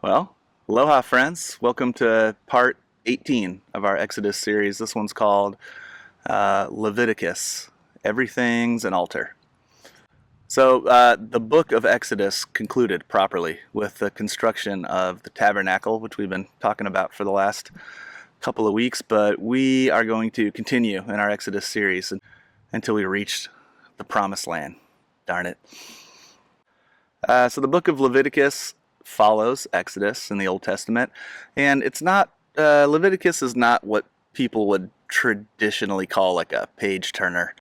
Well, aloha, friends. Welcome to part 18 of our Exodus series. This one's called Leviticus. Everything's an altar. So, the book of Exodus concluded properly with the construction of the tabernacle, which we've been talking about for the last couple of weeks, but we are going to continue in our Exodus series until we reach the promised land. Darn it. So the book of Leviticus follows Exodus in the Old Testament, and it's not, Leviticus is not what people would traditionally call like a page turner.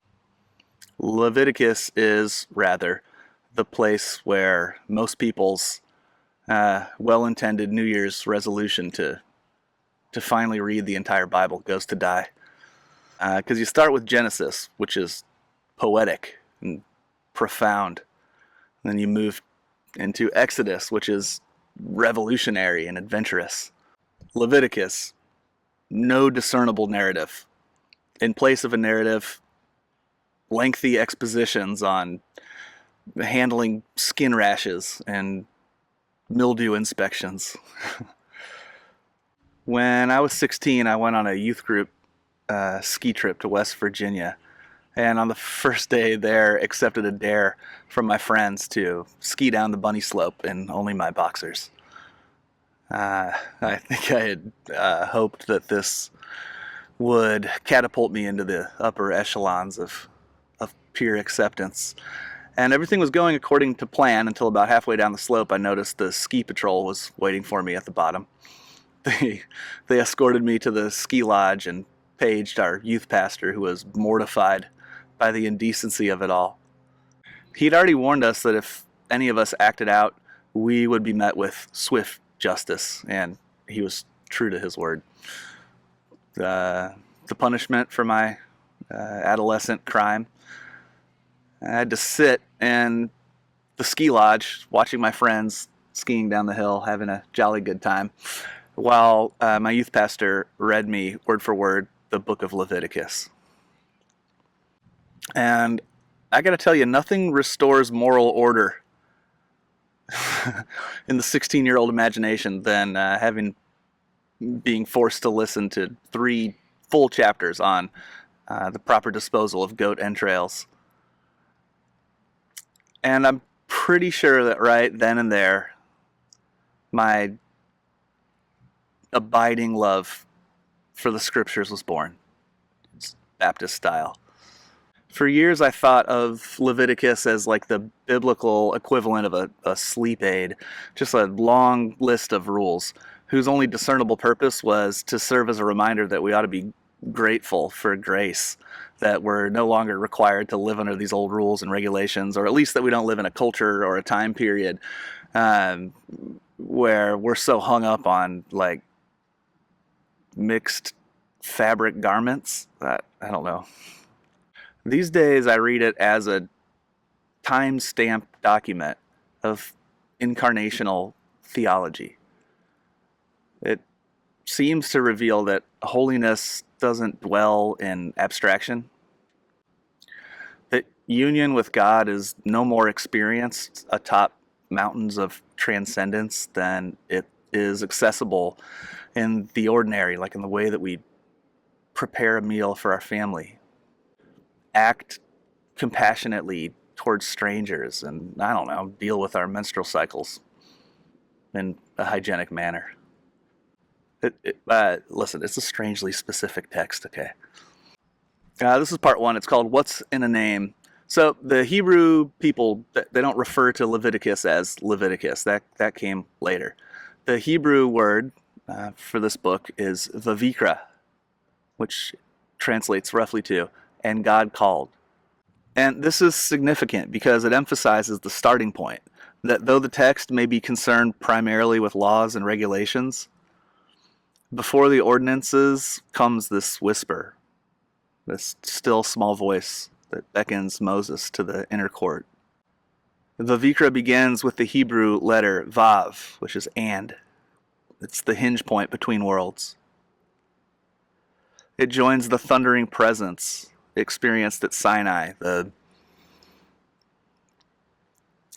Leviticus is rather the place where most people's well-intended New Year's resolution to finally read the entire Bible goes to die. Because you start with Genesis, which is poetic and profound. And then you move into Exodus, which is revolutionary and adventurous. Leviticus, no discernible narrative. In place of a narrative, lengthy expositions on handling skin rashes and mildew inspections. When I was 16, I went on a youth group ski trip to West Virginia. And on the first day there, accepted a dare from my friends to ski down the bunny slope in only my boxers. I think I had hoped that this would catapult me into the upper echelons of peer acceptance. And everything was going according to plan until about halfway down the slope I noticed the ski patrol was waiting for me at the bottom. They escorted me to the ski lodge and paged our youth pastor, who was mortified by the indecency of it all. He'd already warned us that if any of us acted out, we would be met with swift justice, and he was true to his word. The punishment for my adolescent crime, I had to sit in the ski lodge watching my friends skiing down the hill, having a jolly good time, while my youth pastor read me word for word the book of Leviticus. And I gotta tell you, nothing restores moral order in the 16-year-old imagination than being forced to listen to 3 full chapters on the proper disposal of goat entrails. And I'm pretty sure that right then and there, my abiding love for the scriptures was born. It's Baptist style. For years I thought of Leviticus as like the biblical equivalent of a sleep aid, just a long list of rules whose only discernible purpose was to serve as a reminder that we ought to be grateful for grace, that we're no longer required to live under these old rules and regulations, or at least that we don't live in a culture or a time period where we're so hung up on like mixed fabric garments that I don't know. These days, I read it as a time-stamped document of incarnational theology. It seems to reveal that holiness doesn't dwell in abstraction, that union with God is no more experienced atop mountains of transcendence than it is accessible in the ordinary, like in the way that we prepare a meal for our family. Act compassionately towards strangers, and I don't know, deal with our menstrual cycles in a hygienic manner. Listen, it's a strangely specific text, okay? This is part 1. It's called What's in a Name? So the Hebrew people, they don't refer to Leviticus as Leviticus. That came later. The Hebrew word for this book is Vavikra, which translates roughly to "and God called." And this is significant because it emphasizes the starting point, that though the text may be concerned primarily with laws and regulations, before the ordinances comes this whisper, this still small voice that beckons Moses to the inner court. The Vayikra begins with the Hebrew letter Vav, which is and. It's the hinge point between worlds. It joins the thundering presence experienced at Sinai, the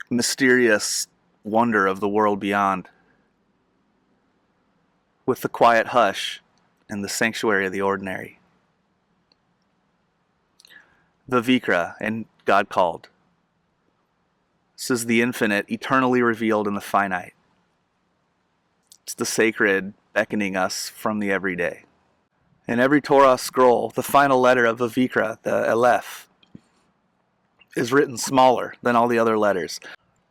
mysterious wonder of the world beyond. with the quiet hush in the sanctuary of the ordinary. Vivikra, and God called. This is the infinite, eternally revealed in the finite. It's the sacred beckoning us from the everyday. In every Torah scroll, the final letter of Vivikra, the Aleph, is written smaller than all the other letters.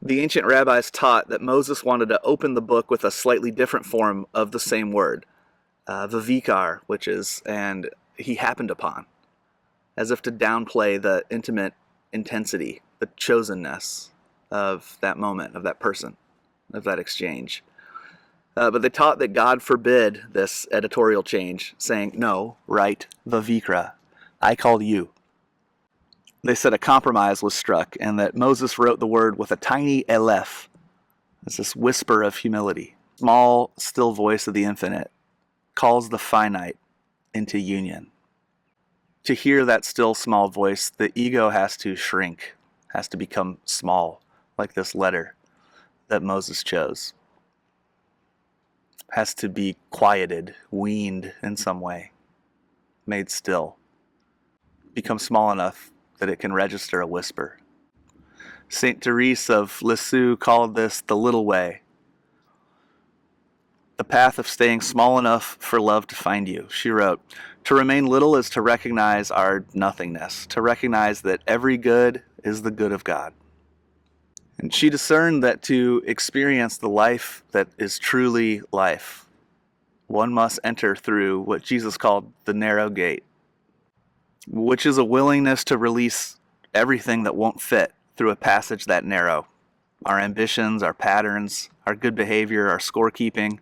The ancient rabbis taught that Moses wanted to open the book with a slightly different form of the same word, Vivikar, which is, and he happened upon, as if to downplay the intimate intensity, the chosenness of that moment, of that person, of that exchange. But they taught that God forbid this editorial change, saying, no, write Vivikra, I called you. They said a compromise was struck, and that Moses wrote the word with a tiny Aleph. It's this whisper of humility. Small, still voice of the infinite calls the finite into union. To hear that still small voice, the ego has to shrink, has to become small, like this letter that Moses chose. Has to be quieted, weaned in some way, made still, become small enough that it can register a whisper. Saint Therese of Lisieux called this the little way, the path of staying small enough for love to find you. She wrote, to remain little is to recognize our nothingness, to recognize that every good is the good of God. And she discerned that to experience the life that is truly life, one must enter through what Jesus called the narrow gate, which is a willingness to release everything that won't fit through a passage that narrow. Our ambitions, our patterns, our good behavior, our scorekeeping,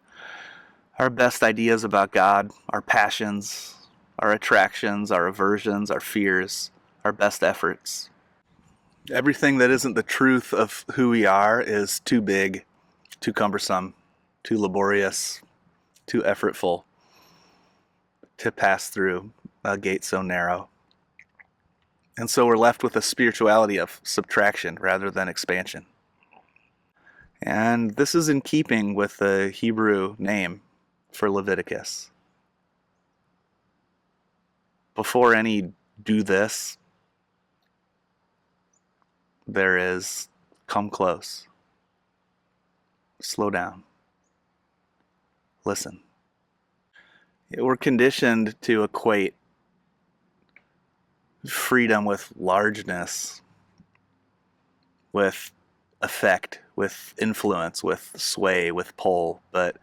our best ideas about God, our passions, our attractions, our aversions, our fears, our best efforts. Everything that isn't the truth of who we are is too big, too cumbersome, too laborious, too effortful to pass through a gate so narrow. And so we're left with a spirituality of subtraction rather than expansion. And this is in keeping with the Hebrew name for Leviticus. Before any do this, there is come close. Slow down. Listen. We're conditioned to equate freedom with largeness, with effect, with influence, with sway, with pull. But,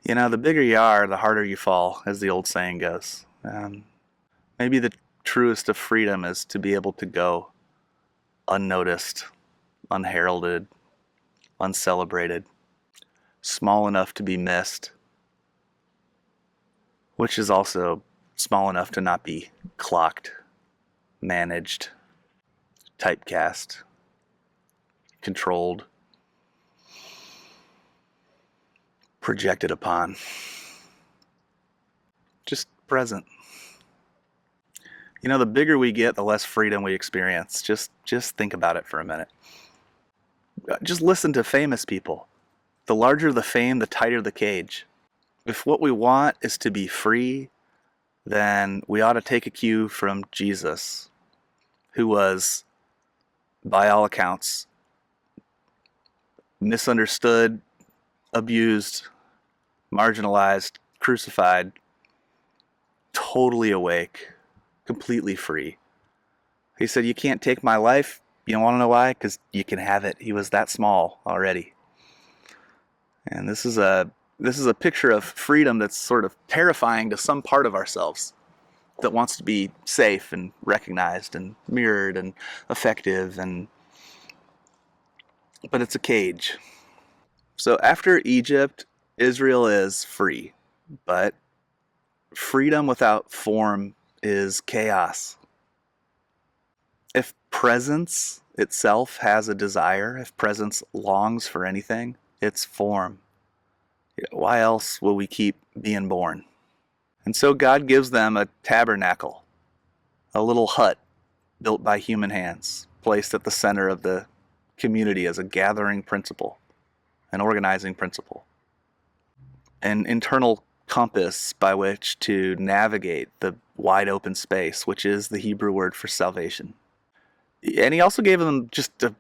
the bigger you are, the harder you fall, as the old saying goes. Maybe the truest of freedom is to be able to go unnoticed, unheralded, uncelebrated, small enough to be missed, which is also small enough to not be clocked, managed, typecast, controlled, projected upon. Just present. The bigger we get, the less freedom we experience. Just think about it for a minute. Just listen to famous people. The larger the fame, the tighter the cage. If what we want is to be free, then we ought to take a cue from Jesus, who was, by all accounts, misunderstood, abused, marginalized, crucified, totally awake, completely free. He said, you can't take my life. You don't want to know why? Because you can have it. He was that small already. And this is a picture of freedom that's sort of terrifying to some part of ourselves that wants to be safe and recognized and mirrored and effective, but it's a cage. So after Egypt, Israel is free, but freedom without form is chaos. If presence itself has a desire, if presence longs for anything, it's form. Why else will we keep being born? And so God gives them a tabernacle, a little hut built by human hands, placed at the center of the community as a gathering principle, an organizing principle, an internal compass by which to navigate the wide open space, which is the Hebrew word for salvation. And he also gave them just a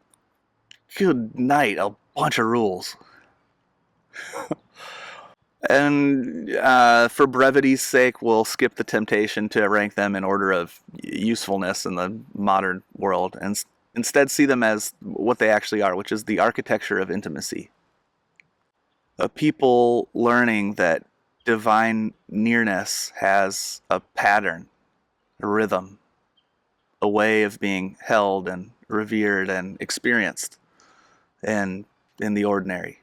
good night, a bunch of rules. And for brevity's sake, we'll skip the temptation to rank them in order of usefulness in the modern world and instead see them as what they actually are, which is the architecture of intimacy. A people learning that divine nearness has a pattern, a rhythm, a way of being held and revered and experienced in the ordinary.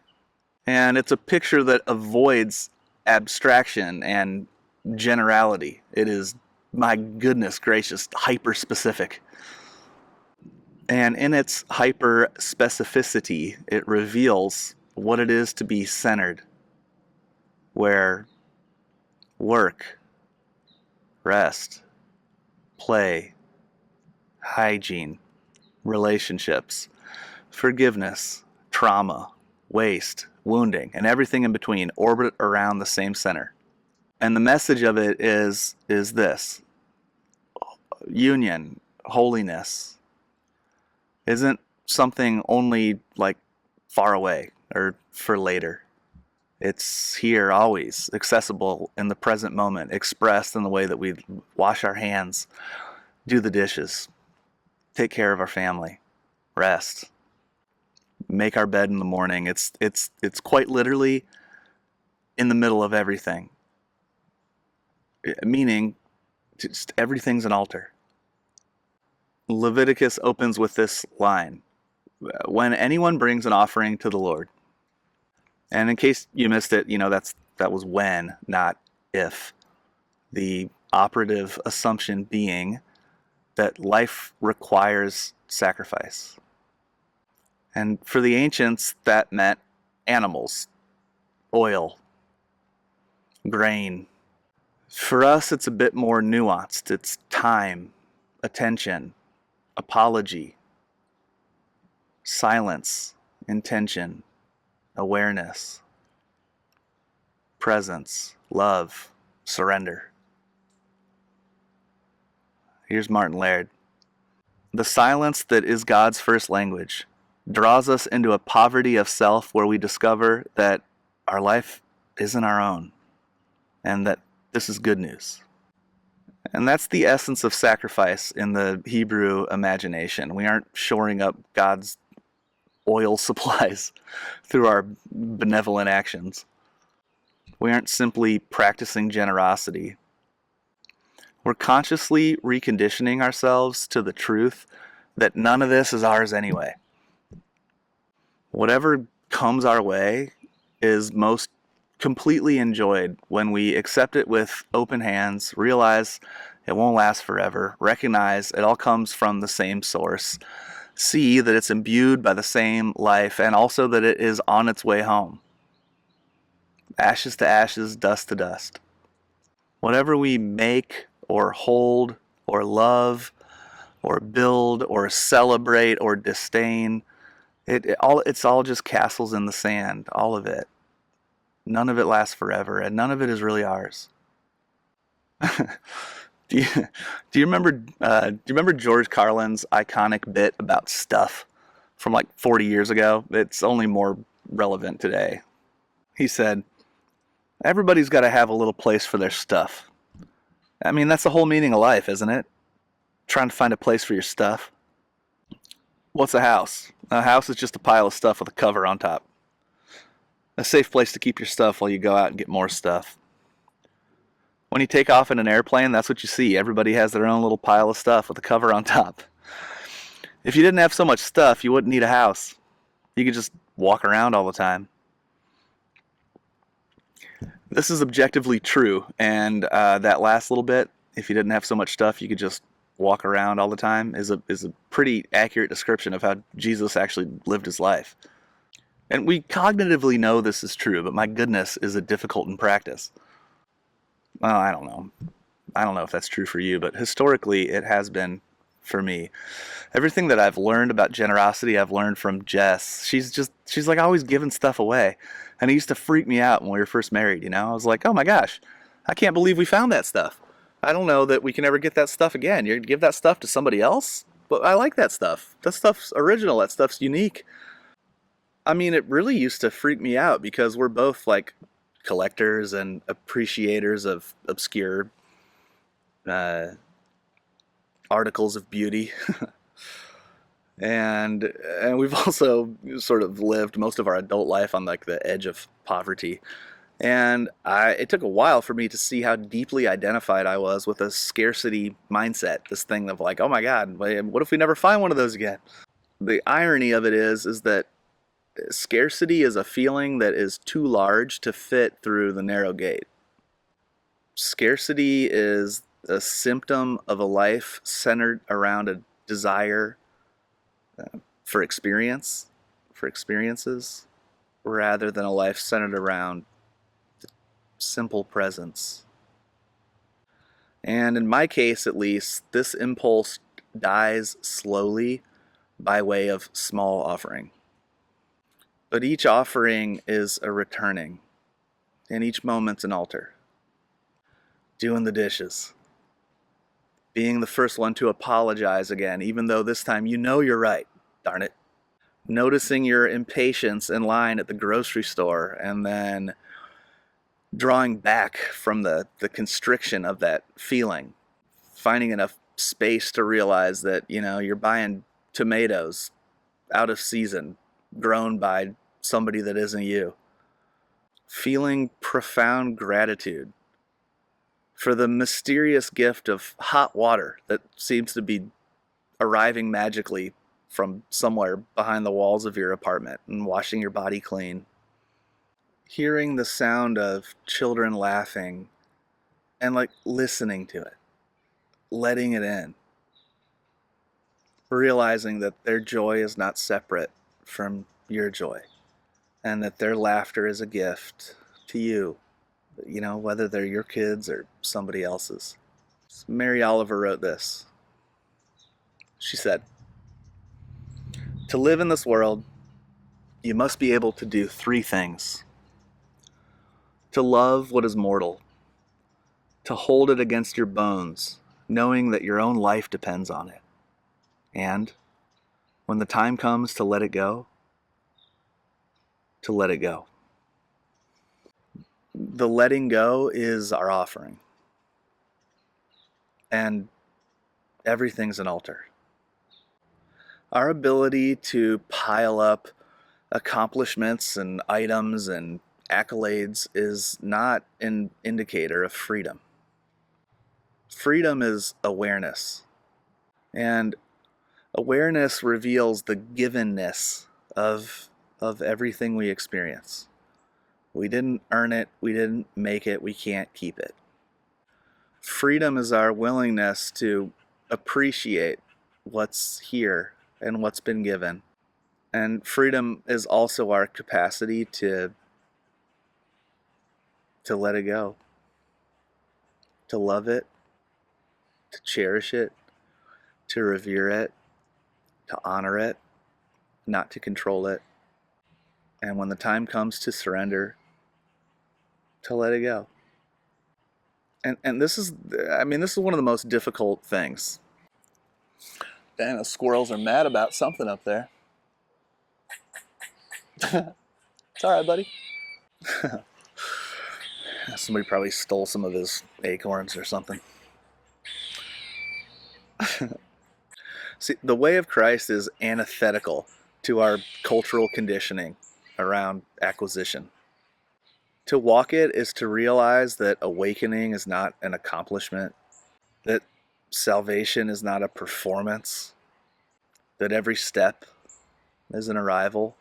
And it's a picture that avoids abstraction and generality. It is, my goodness gracious, hyper-specific. And in its hyper-specificity, it reveals what it is to be centered, where work, rest, play, hygiene, relationships, forgiveness, trauma, waste, wounding, and everything in between orbit around the same center. And the message of it is this: union, holiness, isn't something only like far away or for later. It's here always, accessible in the present moment, expressed in the way that we wash our hands, do the dishes, take care of our family, rest, make our bed in the morning. It's quite literally in the middle of everything. Meaning, just everything's an altar. Leviticus opens with this line: when anyone brings an offering to the Lord. And in case you missed it, that was when, not if. The operative assumption being that life requires sacrifice. And for the ancients, that meant animals, oil, grain. For us, it's a bit more nuanced. It's time, attention, apology, silence, intention, awareness, presence, love, surrender. Here's Martin Laird. The silence that is God's first language draws us into a poverty of self where we discover that our life isn't our own and that this is good news. And that's the essence of sacrifice in the Hebrew imagination. We aren't shoring up God's oil supplies through our benevolent actions. We aren't simply practicing generosity. We're consciously reconditioning ourselves to the truth that none of this is ours anyway. Whatever comes our way is most completely enjoyed when we accept it with open hands, realize it won't last forever, recognize it all comes from the same source, see that it's imbued by the same life, and also that it is on its way home. Ashes to ashes, dust to dust. Whatever we make or hold or love or build or celebrate or disdain, it's all just castles in the sand, all of it. None of it lasts forever, and none of it is really ours. Do you remember George Carlin's iconic bit about stuff from like 40 years ago? It's only more relevant today. He said, "Everybody's got to have a little place for their stuff." I mean, that's the whole meaning of life, isn't it? Trying to find a place for your stuff. What's a house? A house is just a pile of stuff with a cover on top. A safe place to keep your stuff while you go out and get more stuff. When you take off in an airplane, that's what you see. Everybody has their own little pile of stuff with a cover on top. If you didn't have so much stuff, you wouldn't need a house. You could just walk around all the time. This is objectively true, and that last little bit, if you didn't have so much stuff, you could just walk around all the time, is a pretty accurate description of how Jesus actually lived his life. And we cognitively know this is true, but my goodness, is it difficult in practice? Well, I don't know. I don't know if that's true for you, but historically it has been for me. Everything that I've learned about generosity, I've learned from Jess. She's like always giving stuff away. And it used to freak me out when we were first married, you know? I was like, oh my gosh, I can't believe we found that stuff. I don't know that we can ever get that stuff again. You're going to give that stuff to somebody else? But I like that stuff. That stuff's original. That stuff's unique. I mean, it really used to freak me out because we're both like collectors and appreciators of obscure uh, articles of beauty. And we've also sort of lived most of our adult life on like the edge of poverty. And it took a while for me to see how deeply identified I was with a scarcity mindset. This thing of like, oh my God, what if we never find one of those again? The irony of it is that scarcity is a feeling that is too large to fit through the narrow gate. Scarcity is a symptom of a life centered around a desire for experiences, rather than a life centered around simple presence. And in my case, at least, this impulse dies slowly by way of small offering. But each offering is a returning, and each moment's an altar. Doing the dishes. Being the first one to apologize again, even though this time you know you're right, darn it. Noticing your impatience in line at the grocery store, and then drawing back from the constriction of that feeling. Finding enough space to realize that, you know, you're buying tomatoes out of season, grown by somebody that isn't you. Feeling profound gratitude for the mysterious gift of hot water that seems to be arriving magically from somewhere behind the walls of your apartment and washing your body clean. Hearing the sound of children laughing and like listening to it, letting it in. Realizing that their joy is not separate from your joy, and that their laughter is a gift to you, you know, whether they're your kids or somebody else's. Mary Oliver wrote this. She said, "To live in this world, you must be able to do three things. To love what is mortal, to hold it against your bones, knowing that your own life depends on it, and when the time comes to let it go, to let it go." The letting go is our offering. And everything's an altar. Our ability to pile up accomplishments and items and accolades is not an indicator of freedom. Freedom is awareness. And awareness reveals the givenness of everything we experience. We didn't earn it, we didn't make it, we can't keep it. Freedom is our willingness to appreciate what's here and what's been given. And freedom is also our capacity to let it go, to love it, to cherish it, to revere it, to honor it, not to control it. And when the time comes to surrender, to let it go. And this is one of the most difficult things. Dang, the squirrels are mad about something up there. It's all right, buddy. Somebody probably stole some of his acorns or something. See, the way of Christ is antithetical to our cultural conditioning around acquisition. To walk it is to realize that awakening is not an accomplishment, that salvation is not a performance, that every step is an arrival,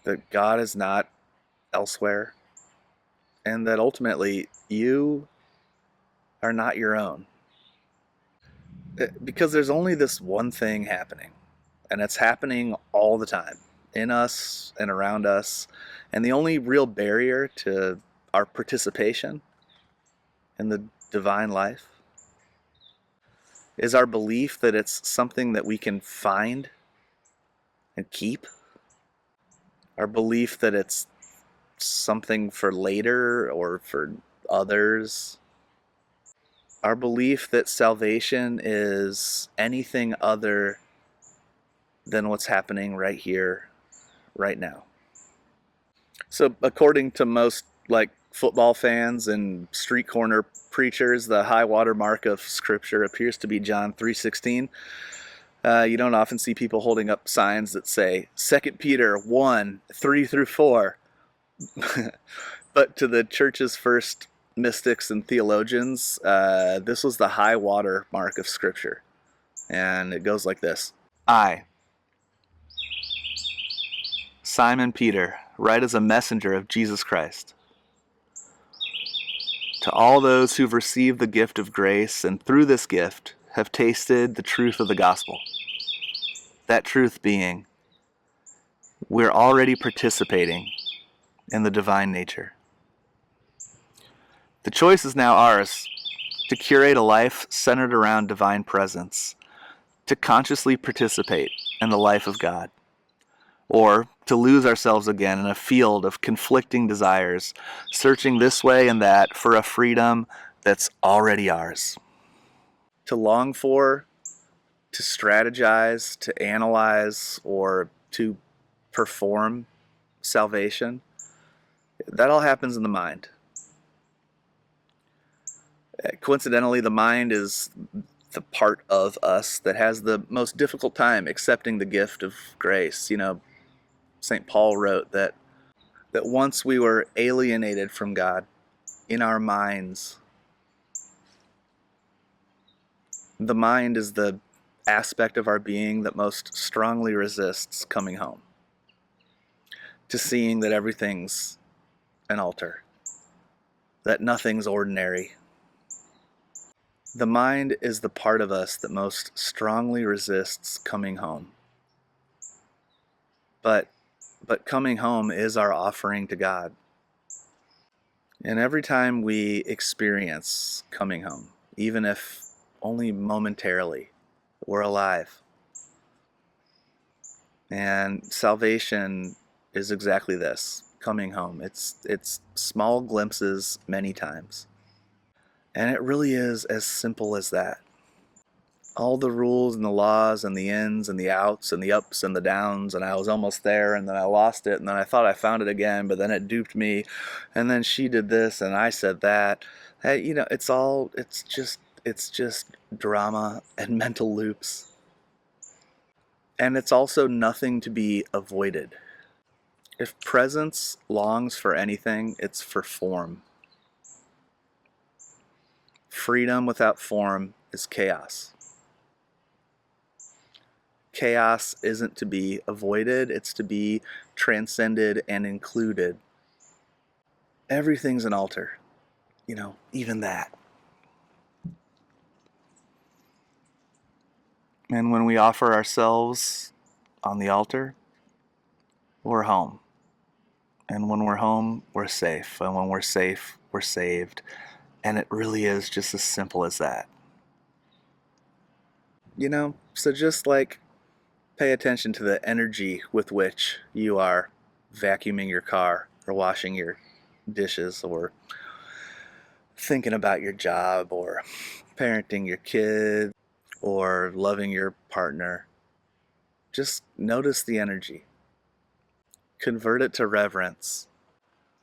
that God is not elsewhere, and that ultimately you are not your own. Because there's only this one thing happening, and it's happening all the time, in us and around us, and the only real barrier to our participation in the divine life Is our belief that it's something that we can find and keep? Our belief that it's something for later or for others? Our belief that salvation is anything other than what's happening right here, right now. So according to most football fans and street corner preachers, the high water mark of Scripture appears to be John 3:16. You don't often see people holding up signs that say 2 Peter 1:3-4. But to the church's first mystics and theologians, this was the high water mark of Scripture. And it goes like this. I, Simon Peter, write as a messenger of Jesus Christ, to all those who've received the gift of grace and through this gift have tasted the truth of the gospel. That truth being, we're already participating in the divine nature. The choice is now ours to curate a life centered around divine presence, to consciously participate in the life of God, or to lose ourselves again in a field of conflicting desires, searching this way and that for a freedom that's already ours. To long for, to strategize, to analyze, or to perform salvation, that all happens in the mind. Coincidentally, the mind is the part of us that has the most difficult time accepting the gift of grace. St. Paul wrote that once we were alienated from God in our minds. The mind is the aspect of our being that most strongly resists coming home, to seeing that everything's an altar, that nothing's ordinary. The mind is the part of us that most strongly resists coming home. But coming home is our offering to God. And every time we experience coming home, even if only momentarily, we're alive. And salvation is exactly this, coming home. It's small glimpses many times. And it really is as simple as that. All the rules and the laws and the ins and the outs and the ups and the downs, and I was almost there and then I lost it and then I thought I found it again, but then it duped me, and then she did this and I said that. Hey, it's just drama and mental loops. And it's also nothing to be avoided. If presence longs for anything, it's for form. Freedom without form is chaos. Chaos isn't to be avoided, it's to be transcended and included. Everything's an altar, even that. And when we offer ourselves on the altar, we're home. And when we're home, we're safe. And when we're safe, we're saved. And it really is just as simple as that. So just pay attention to the energy with which you are vacuuming your car or washing your dishes or thinking about your job or parenting your kid or loving your partner. Just notice the energy. Convert it to reverence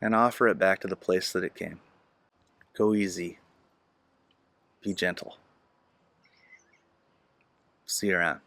and offer it back to the place that it came. Go easy. Be gentle. See you around.